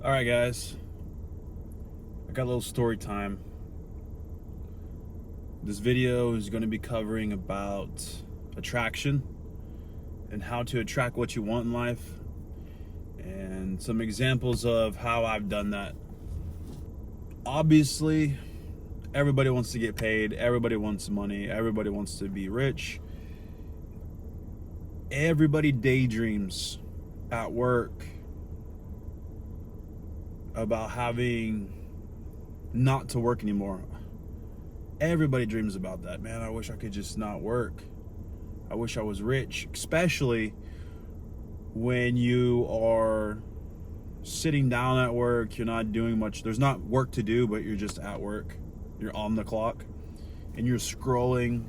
All right, guys. I got a little story time. This video is going to be covering about attraction and how to attract what you want in life, and some examples of how I've done that. Obviously, everybody wants to get paid. Everybody wants money. Everybody wants to be rich. Everybody daydreams at work about having not to work anymore. Everybody dreams about that. Man, I wish I could just not work. I wish I was rich, especially when you are sitting down at work, you're not doing much. There's not work to do, but you're just at work. You're on the clock and you're scrolling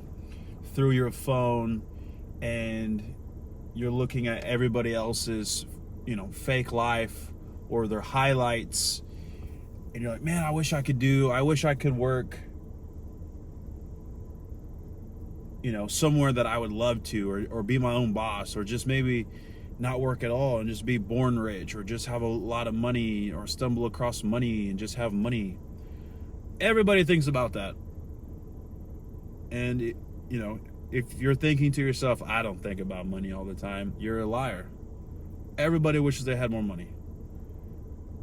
through your phone and you're looking at everybody else's, fake life or their highlights. And you're like, man, I wish I could work, somewhere that I would love to, or be my own boss, or just maybe not work at all and just be born rich, or just have a lot of money, or stumble across money and just have money. Everybody thinks about that. And, if you're thinking to yourself, I don't think about money all the time, you're a liar. Everybody wishes they had more money.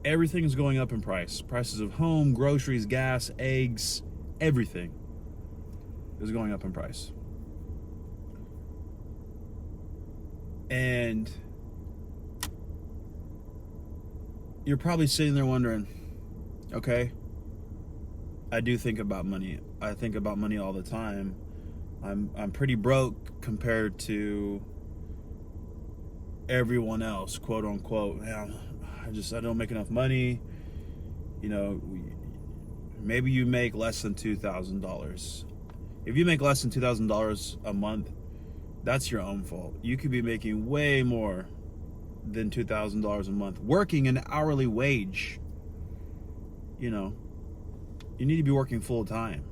Everything is going up in price. Prices of home, groceries, gas, eggs, everything is going up in price. And you're probably sitting there wondering, okay, I do think about money. I think about money all the time. I'm pretty broke compared to everyone else, quote unquote. Man, I don't make enough money. Maybe you make less than $2,000. If you make less than $2,000 a month, that's your own fault. You could be making way more than $2,000 a month, working an hourly wage. You need to be working full time.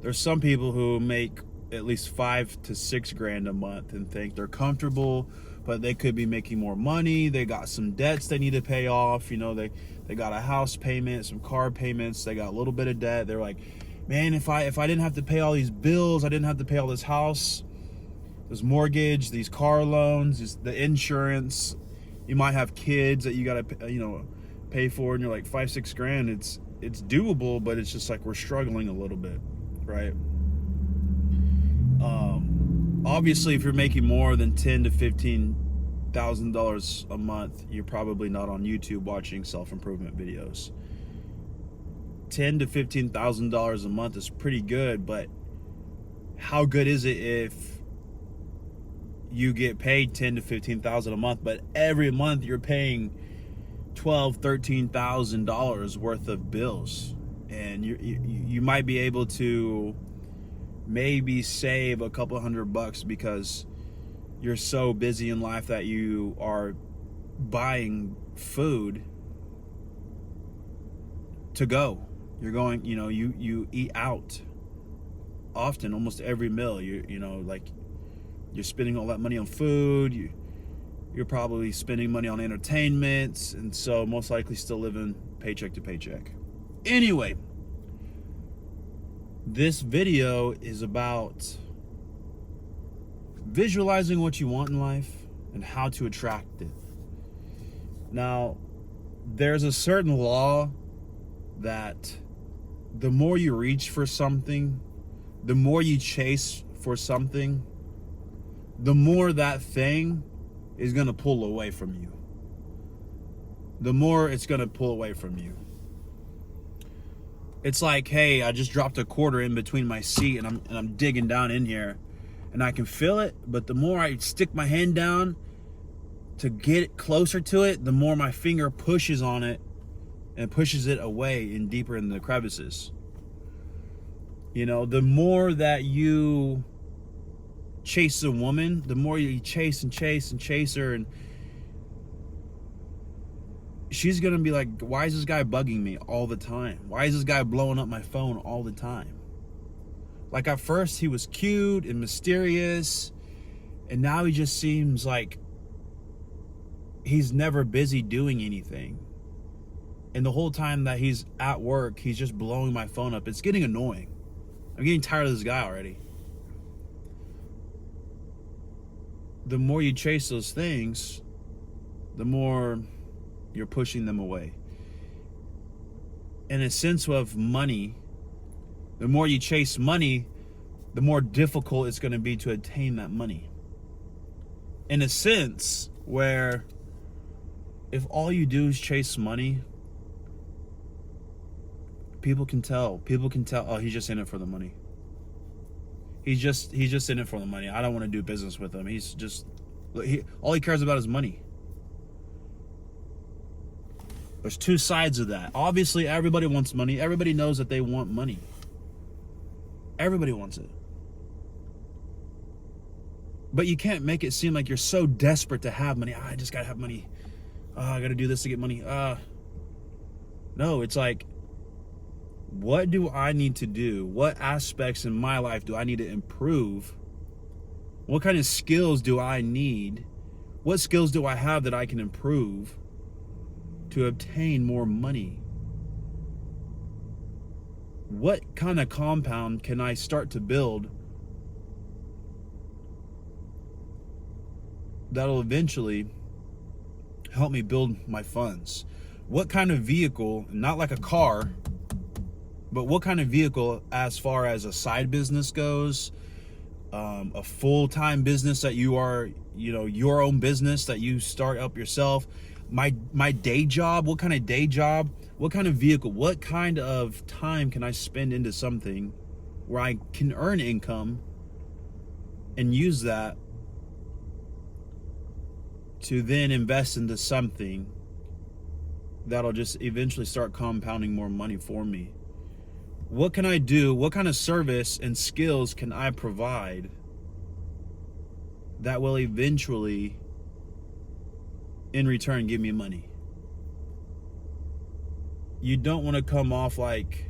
There's some people who make at least $5,000 to $6,000 a month and think they're comfortable, but they could be making more money. They got some debts they need to pay off. They got a house payment, some car payments. They got a little bit of debt. They're like, man, if I didn't have to pay all these bills, I didn't have to pay all this house, this mortgage, these car loans, the insurance. You might have kids that you got to pay for, and you're like $5,000-6,000. It's doable, but it's just like we're struggling a little bit, right? Obviously, if you're making more than $10,000 to $15,000 a month, you're probably not on YouTube watching self-improvement videos. $10,000 to $15,000 a month is pretty good, but how good is it if you get paid $10,000 to $15,000 a month, but every month you're paying $12,000-13,000 worth of bills, and you might be able to maybe save a couple $100 because you're so busy in life that you are buying food to go. You're going, you eat out often, almost every meal. You're spending all that money on food. You're probably spending money on entertainment, and so most likely still living paycheck to paycheck. Anyway, this video is about visualizing what you want in life and how to attract it. Now, there's a certain law that the more you reach for something, the more you chase for something, the more that thing is going to pull away from you. The more it's going to pull away from you. It's like, hey, I just dropped a quarter in between my seat and I'm digging down in here and I can feel it, but the more I stick my hand down to get closer to it, the more my finger pushes on it and pushes it away and deeper in the crevices. The more that you chase a woman, the more you chase and chase and chase her, and she's gonna be like, why is this guy bugging me all the time? Why is this guy blowing up my phone all the time? Like, at first he was cute and mysterious, and now he just seems like he's never busy doing anything. And the whole time that he's at work, he's just blowing my phone up. It's getting annoying. I'm getting tired of this guy already. The more you chase those things, the more you're pushing them away. In a sense of money, the more you chase money, the more difficult it's going to be to attain that money. In a sense where if all you do is chase money, people can tell, oh, he's just in it for the money. He's just in it for the money. I don't want to do business with him. He's just, all he cares about is money. There's two sides of that. Obviously, everybody wants money. Everybody knows that they want money. Everybody wants it. But you can't make it seem like you're so desperate to have money. I just gotta have money. I gotta do this to get money. No, it's like, what do I need to do? What aspects in my life do I need to improve? What kind of skills do I need? What skills do I have that I can improve to obtain more money? What kind of compound can I start to build that'll eventually help me build my funds? What kind of vehicle, not like a car, but what kind of vehicle as far as a side business goes, a full-time business that you are, your own business that you start up yourself, my day job, what kind of day job, what kind of vehicle, what kind of time can I spend into something where I can earn income and use that to then invest into something that'll just eventually start compounding more money for me? What can I do? What kind of service and skills can I provide that will eventually, in return, give me money? You don't want to come off like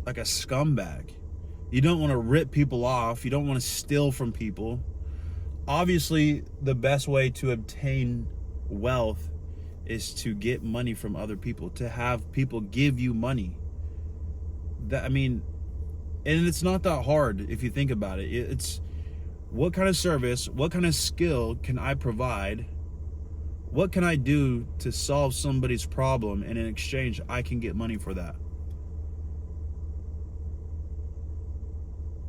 a scumbag. You don't want to rip people off. You don't want to steal from people. Obviously, the best way to obtain wealth is to get money from other people, to have people give you money. And it's not that hard if you think about it. It's what kind of service, what kind of skill can I provide? What can I do to solve somebody's problem, and in exchange, I can get money for that?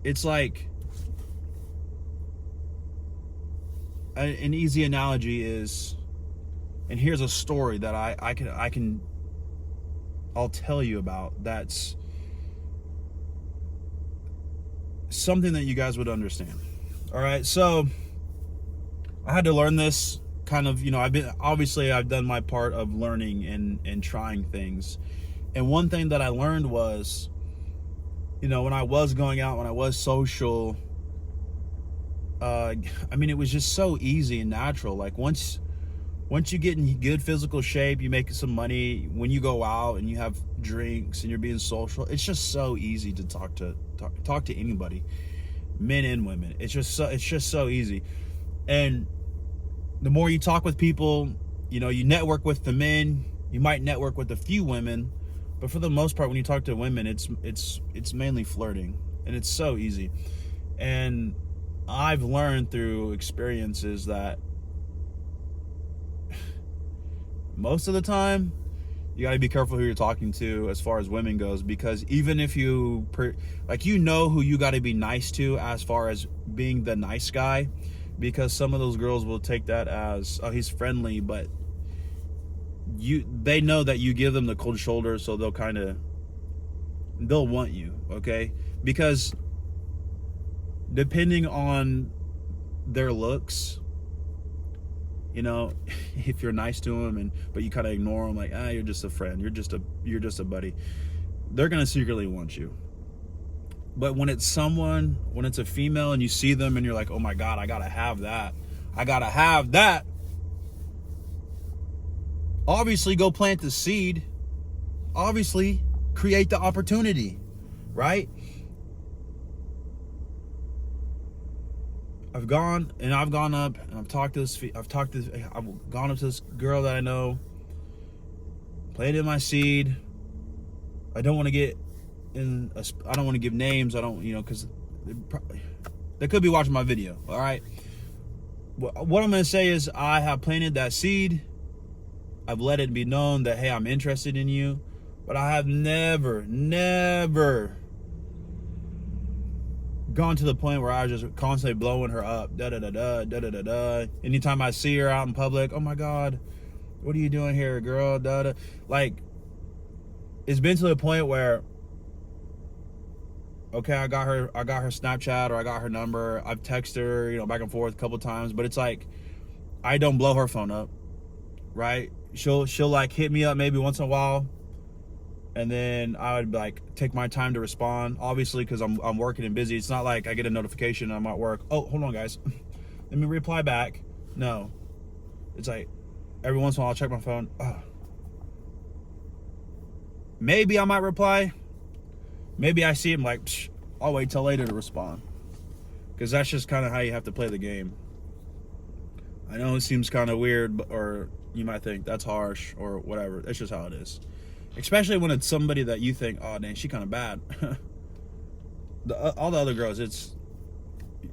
It's like, an easy analogy is, and here's a story that I'll tell you about, that's something that you guys would understand. All right, so I had to learn this kind of, I've done my part of learning and trying things. And one thing that I learned was, when I was going out, when I was social, it was just so easy and natural. Like once you get in good physical shape, you make some money, when you go out and you have drinks and you're being social, it's just so easy to talk to anybody, men and women. It's just so easy. And the more you talk with people, you network with the men, you might network with a few women, but for the most part, when you talk to women, it's mainly flirting, and it's so easy. And I've learned through experiences that most of the time, you got to be careful who you're talking to as far as women goes, because even if who you got to be nice to as far as being the nice guy, because some of those girls will take that as, oh, he's friendly, but they know that you give them the cold shoulder, so they'll want you, okay? Because depending on their looks, if you're nice to them but you kind of ignore them, like, you're just a friend, you're just a buddy, they're gonna secretly want you. But when it's a female and you see them and you're like, oh my God, I gotta have that, obviously go plant the seed, obviously create the opportunity, right? I've gone up and I've gone up to this girl that I know, planted my seed. I don't want to get in. I don't want to give names. I don't, because they could be watching my video. All right. What I'm going to say is I have planted that seed. I've let it be known that, hey, I'm interested in you. But I have never gone to the point where I was just constantly blowing her up. Da-da-da-da. Anytime I see her out in public, oh my God, what are you doing here, girl? Da-da. Like, it's been to the point where, okay, I got her Snapchat, or I got her number. I've texted her, back and forth a couple times, but it's like, I don't blow her phone up, right? She'll like hit me up maybe once in a while, and then I would like take my time to respond, obviously, because I'm working and busy. It's not like I get a notification and I'm at work. Oh, hold on, guys. Let me reply back. No. It's like every once in a while I'll check my phone. Maybe I might reply. Maybe I see him like, I'll wait till later to respond. Because that's just kind of how you have to play the game. I know it seems kind of weird, or you might think that's harsh or whatever. That's just how it is. Especially when it's somebody that you think, oh, dang, she kind of bad. All the other girls,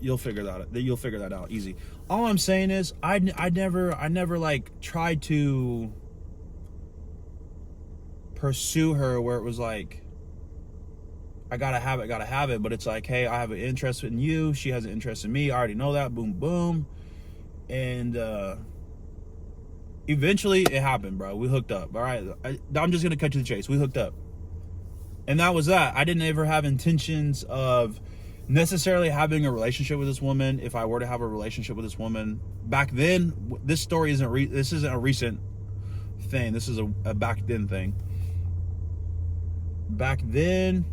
you'll figure that out easy. All I'm saying is, I never like tried to pursue her where it was like, I gotta have it. But it's like, hey, I have an interest in you. She has an interest in me. I already know that. Boom, boom. And eventually it happened, bro. We hooked up. All right. I'm just going to cut to the chase. We hooked up. And that was that. I didn't ever have intentions of necessarily having a relationship with this woman. If I were to have a relationship with this woman back then, this story this isn't a recent thing. This is a back then thing. Back then,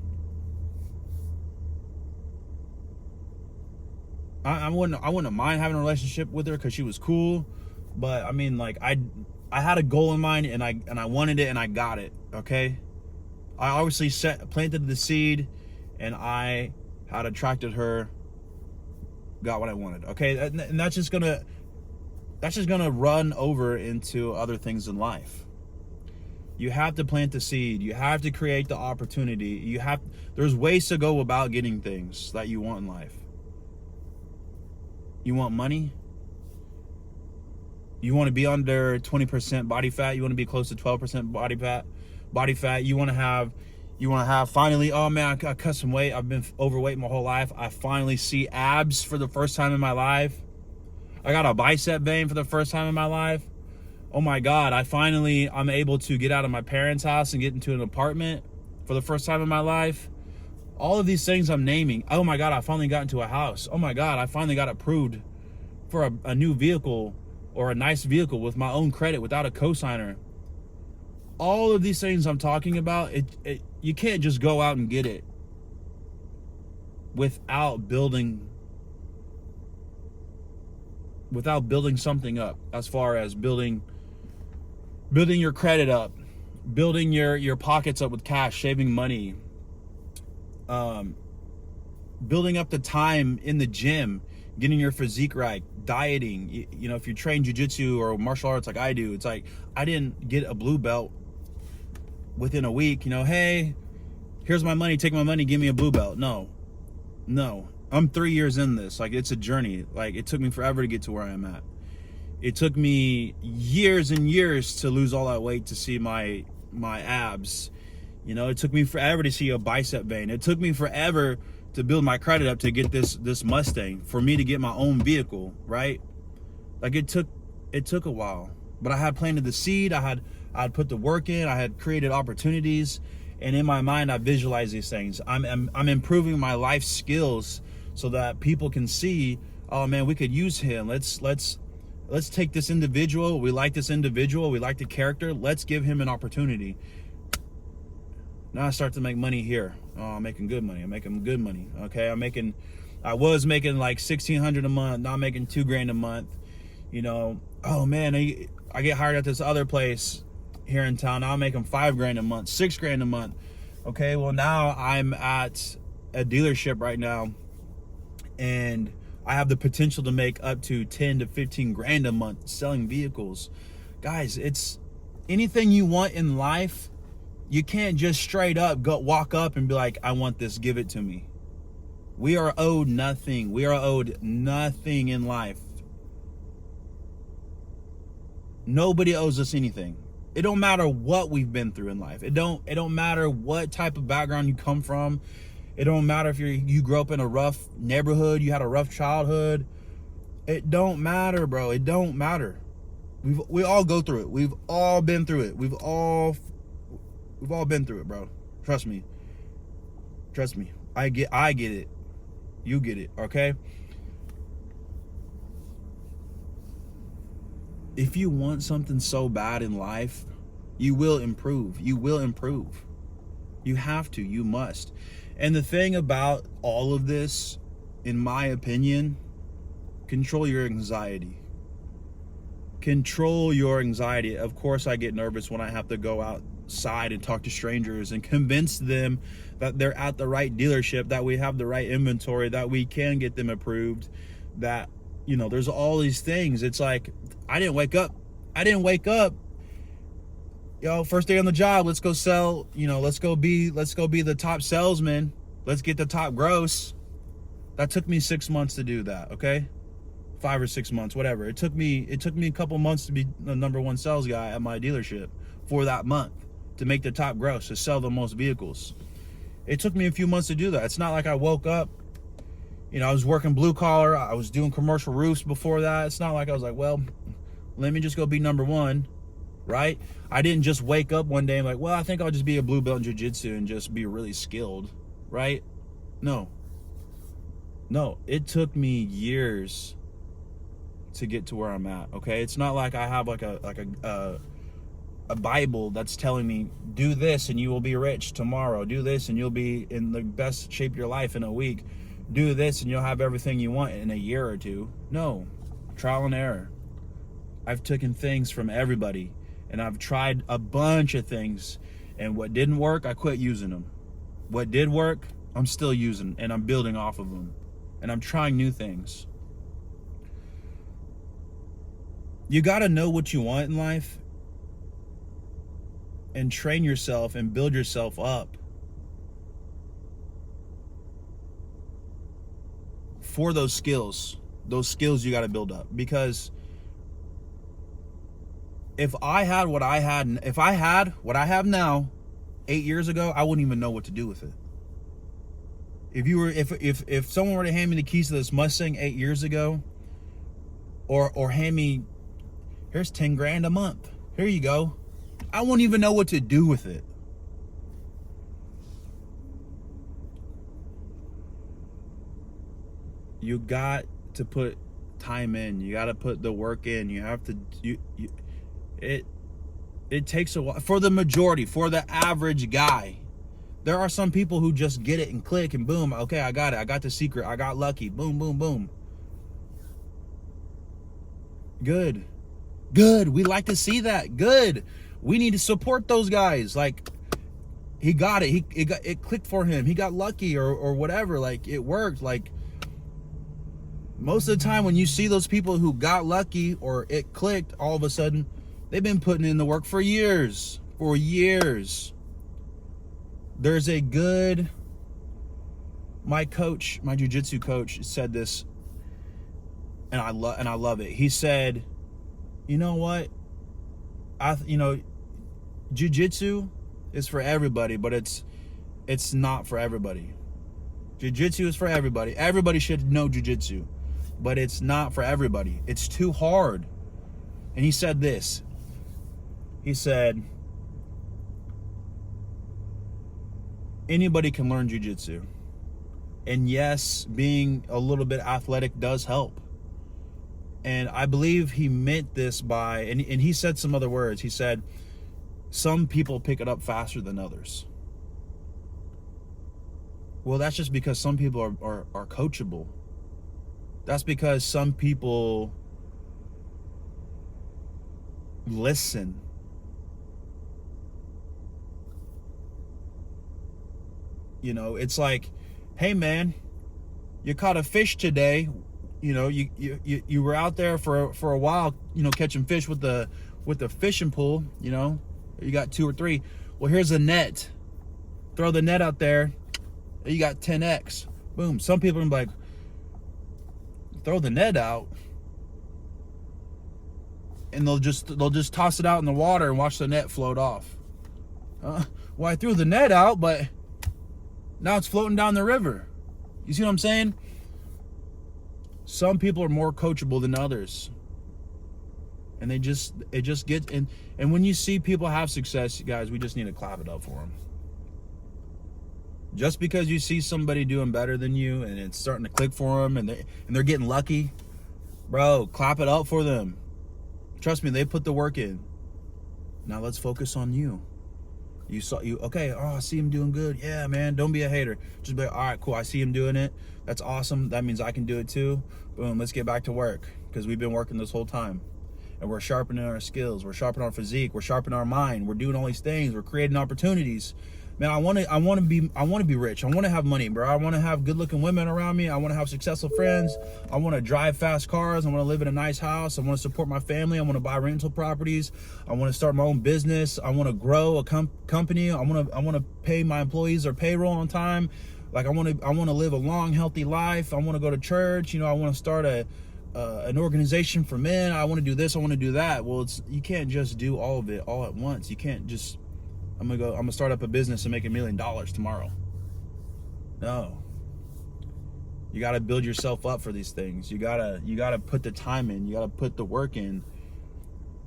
I wouldn't mind having a relationship with her because she was cool, but I mean, like, I had a goal in mind, and I wanted it, and I got it. Okay, I obviously planted the seed, and I had attracted her, got what I wanted. Okay, and that's just gonna run over into other things in life. You have to plant the seed. You have to create the opportunity. There's ways to go about getting things that you want in life. You want money? You want to be under 20% body fat? You want to be close to 12% body fat? You want to have finally, oh man, I cut some weight. I've been overweight my whole life. I finally see abs for the first time in my life. I got a bicep vein for the first time in my life. Oh my God, I'm able to get out of my parents' house and get into an apartment for the first time in my life. All of these things I'm naming. Oh my God, I finally got into a house. Oh my God, I finally got approved for a new vehicle, or a nice vehicle with my own credit without a cosigner. All of these things I'm talking about, you can't just go out and get it without building something up, as far as building your credit up, building your pockets up with cash, saving money, building up the time in the gym, getting your physique right, dieting. If you train jiu-jitsu or martial arts like I do, it's like, I didn't get a blue belt within a week. Hey, here's my money, take my money, give me a blue belt. No, I'm 3 years in this. Like, it's a journey. Like, it took me forever to get to where I'm at. It took me years and years to lose all that weight, to see my abs. It took me forever to see a bicep vein. It took me forever to build my credit up to get this Mustang, for me to get my own vehicle, right? Like, it took a while, but I had planted the seed. I'd put the work in. I had created opportunities, and in my mind, I visualize these things. I'm improving my life skills so that people can see, oh man, we could use him. Let's take this individual. We like this individual. We like the character. Let's give him an opportunity. Now I start to make money here. Oh, I'm making good money. Okay, I was making like $1,600 a month. Now I'm making $2,000 a month. Oh man, I get hired at this other place here in town. Now I'm making $5,000 a month, $6,000 a month. Okay, well now I'm at a dealership right now, and I have the potential to make up to $10,000 to $15,000 a month selling vehicles. Guys, anything you want in life, you can't just straight up walk up and be like, I want this, give it to me. We are owed nothing. We are owed nothing in life. Nobody owes us anything. It don't matter what we've been through in life. It don't matter what type of background you come from. It don't matter if you grew up in a rough neighborhood, you had a rough childhood. It don't matter, bro. It don't matter. We all go through it. We've all been through it. We've all been through it, bro. Trust me. Trust me. I get it. You get it, okay? If you want something so bad in life, you will improve. You will improve. You have to. You must. And the thing about all of this, in my opinion, control your anxiety. Control your anxiety. Of course, I get nervous when I have to go outside and talk to strangers and convince them that they're at the right dealership, that we have the right inventory, that we can get them approved, that, you know, there's all these things. It's like, I didn't wake up, first day on the job, let's go sell, let's go be the top salesman. Let's get the top gross. That took me 6 months to do that, okay? 5 or 6 months, whatever. It took me a couple months to be the number one sales guy at my dealership for that month, to make the top gross, to sell the most vehicles. It took me a few months to do that. It's not like I woke up, I was working blue collar, I was doing commercial roofs before that. It's not like I was like, well, let me just go be number one, right? I didn't just wake up one day and like, well, I think I'll just be a blue belt in jiu-jitsu and just be really skilled, right? No, it took me years to get to where I'm at, okay? It's not like I have like a Bible that's telling me, do this and you will be rich tomorrow. Do this and you'll be in the best shape of your life in a week. Do this and you'll have everything you want in a year or two. No, trial and error. I've taken things from everybody and I've tried a bunch of things, and what didn't work, I quit using them. What did work, I'm still using, and I'm building off of them, and I'm trying new things. You got to know what you want in life and train yourself and build yourself up for those skills. Those skills you got to build up, because if I had what I have now 8 years ago, I wouldn't even know what to do with it. If someone were to hand me the keys to this Mustang 8 years ago, or hand me, here's 10 grand a month, here you go, I won't even know what to do with it. You got to put time in. You got to put the work in. You have to, it takes a while. For the majority, for the average guy, there are some people who just get it and click and boom, okay, I got it. I got the secret. I got lucky. Boom, boom, boom. Good. We like to see that. Good. We need to support those guys. Like, he got it. It clicked for him. He got lucky or whatever. Like, it worked. Like, most of the time when you see those people who got lucky or it clicked, all of a sudden, they've been putting in the work for years. There's a good, my jiu-jitsu coach said this, and I love it. He said, you know what? Jiu-jitsu is for everybody, but it's not for everybody. Jiu-jitsu is for everybody. Everybody should know jiu-jitsu, but it's not for everybody. It's too hard. And he said this. He said, anybody can learn jiu-jitsu. And yes, being a little bit athletic does help. And I believe he meant this by, and he said some other words. He said, some people pick it up faster than others. Well, that's just because some people are coachable. That's because some people listen. It's like, hey man, you caught a fish today. You were out there for a while, catching fish with the with a fishing pole, you know, you got 2 or 3. Well, here's a net. Throw the net out there. You got 10x. Boom. Some people are like, throw the net out, and they'll just toss it out in the water and watch the net float off. Well, I threw the net out, but now it's floating down the river. You see what I'm saying? Some people are more coachable than others, and it just gets in. And when you see people have success, guys, we just need to clap it up for them. Just because you see somebody doing better than you and it's starting to click for them, and they're getting lucky, bro, clap it up for them. Trust me, they put the work in. Now let's focus on you. Okay, oh, I see him doing good. Yeah, man, don't be a hater. Just be like, all right, cool, I see him doing it. That's awesome. That means I can do it too. Boom, let's get back to work, because we've been working this whole time. And we're sharpening our skills. We're sharpening our physique. We're sharpening our mind. We're doing all these things. We're creating opportunities. Man, I want to be rich. I want to have money, bro. I want to have good-looking women around me. I want to have successful friends. I want to drive fast cars. I want to live in a nice house. I want to support my family. I want to buy rental properties. I want to start my own business. I want to grow a company. I want to pay my employees their payroll on time. Like I want to live a long, healthy life. I want to go to church. You know, I want to start an organization for men. I want to do this. I want to do that. Well, you can't just do all of it all at once. You can't just, I'm gonna start up a business and make $1 million tomorrow. No. You gotta build yourself up for these things. You gotta put the time in. You gotta put the work in.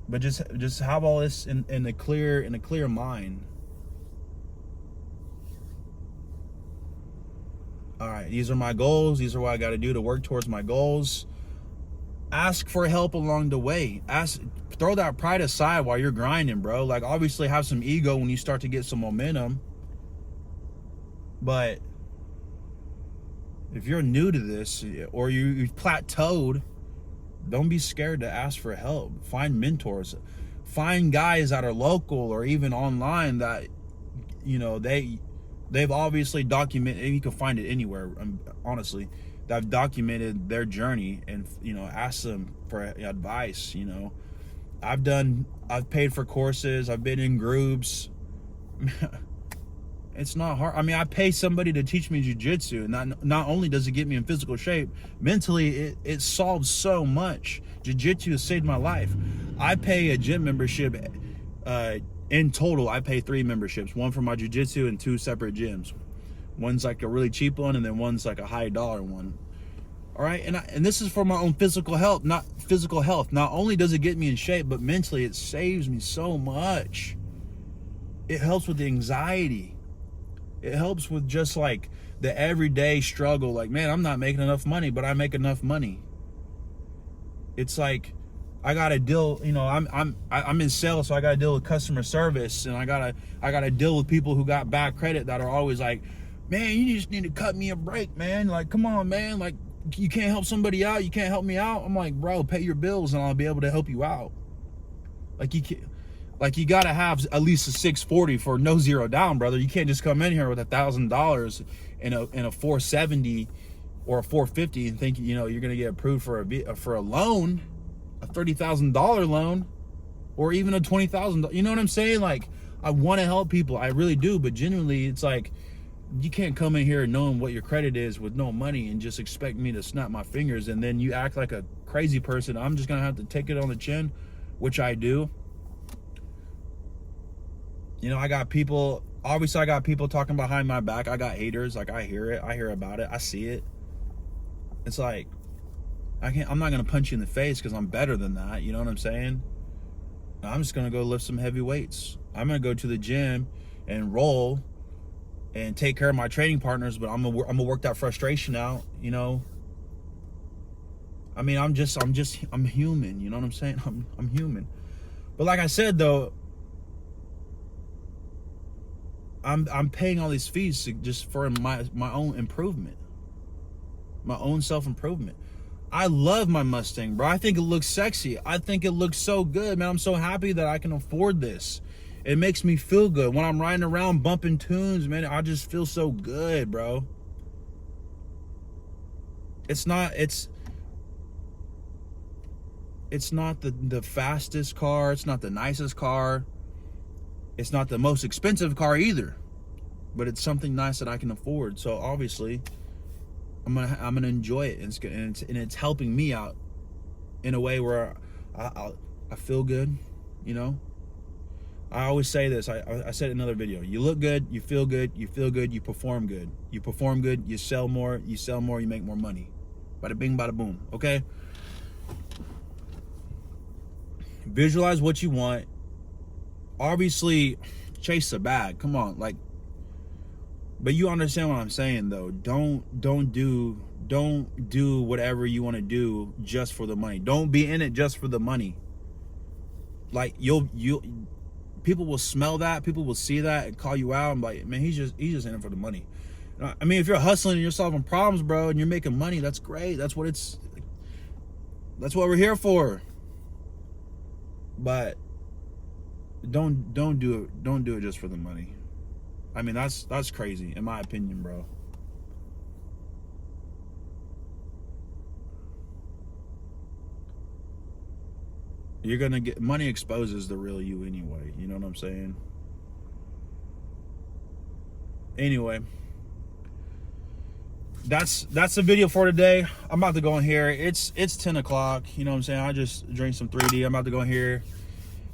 But just have all this in a clear mind. All right, these are my goals. These are what I gotta do to work towards my goals. Ask for help along the way. Throw that pride aside while you're grinding, bro. Like, obviously have some ego when you start to get some momentum. But if you're new to this, or you've plateaued, don't be scared to ask for help. Find mentors. Find guys that are local or even online that, you know, they've obviously documented, and you can find it anywhere, honestly, that have documented their journey, and, you know, ask them for advice. You know, I've paid for courses. I've been in groups. It's not hard. I mean, I pay somebody to teach me jiu-jitsu, and not only does it get me in physical shape, mentally it solves so much. Jiu-jitsu has saved my life. I pay a gym membership. In total, I pay 3 memberships, one for my jiu-jitsu and 2 separate gyms. One's like a really cheap one, and then one's like a high dollar one. All right, and this is for my own physical health. Not only does it get me in shape, but mentally it saves me so much. It helps with the anxiety. It helps with just like the everyday struggle. Like, man, I'm not making enough money, but I make enough money. It's like I gotta deal. You know, I'm in sales, so I gotta deal with customer service, and I gotta deal with people who got bad credit that are always like, man, you just need to cut me a break, man. Like, come on, man. Like, you can't help somebody out. You can't help me out. I'm like, bro, pay your bills and I'll be able to help you out. Like, you gotta have at least a 640 for no zero down, brother. You can't just come in here with $1,000 in a 470 or a 450 and think, you know, you're gonna get approved for a loan, a $30,000 loan, or even a $20,000. You know what I'm saying? Like, I want to help people, I really do, but genuinely, it's like, you can't come in here knowing what your credit is with no money and just expect me to snap my fingers, and then you act like a crazy person. I'm just gonna have to take it on the chin, which I do. You know, I got people talking behind my back. I got haters. Like, I hear about it, I see it. It's like, I'm not gonna punch you in the face because I'm better than that. You know what I'm saying? I'm just gonna go lift some heavy weights. I'm gonna go to the gym and roll and take care of my training partners, but I'm gonna work that frustration out, you know. I mean, I'm human, you know what I'm saying? I'm human. But like I said, though, I'm paying all these fees just for my own improvement, my own self-improvement. I love my Mustang, bro. I think it looks sexy. I think it looks so good, man. I'm so happy that I can afford this. It makes me feel good. When I'm riding around bumping tunes, man, I just feel so good, bro. it's not the fastest car, it's not the nicest car, it's not the most expensive car either, but it's something nice that I can afford. So obviously I'm gonna enjoy it, and it's helping me out in a way where I feel good, you know. I always say this, I said it in another video: you look good, you feel good, you perform good. You perform good, you sell more, you make more money. Bada bing, bada boom. Okay? Visualize what you want. Obviously, chase the bag. Come on, like, but you understand what I'm saying though. Don't do whatever you want to do just for the money. Don't be in it just for the money. Like people will smell that, people will see that and call you out and be like, man, he's just in it for the money. I mean, if you're hustling and you're solving problems, bro, and you're making money, that's great. That's what we're here for. But don't do it just for the money. I mean, that's crazy in my opinion, bro. You're gonna get money exposes the real you anyway. You know what I'm saying? Anyway, that's the video for today. I'm about to go in here. It's 10 o'clock. You know what I'm saying? I just drank some 3D. I'm about to go in here,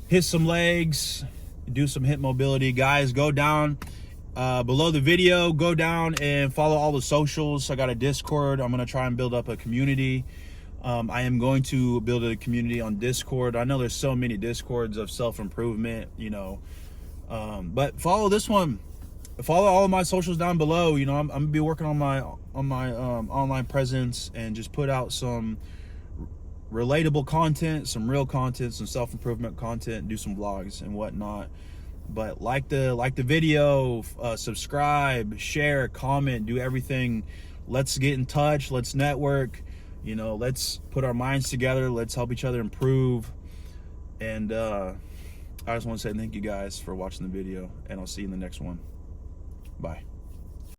hit some legs, do some hip mobility. Guys, go down below the video. Go down and follow all the socials. I got a Discord. I'm gonna try and build up a community. I am going to build a community on Discord. I know there's so many Discords of self-improvement, you know, but follow this one. Follow all of my socials down below. You know, I'm gonna be working on my online presence and just put out some relatable content, some real content, some self-improvement content, do some vlogs and whatnot. But like the video, subscribe, share, comment, do everything. Let's get in touch. Let's network. You know, let's put our minds together. Let's help each other improve. And I just want to say thank you guys for watching the video, and I'll see you in the next one. Bye.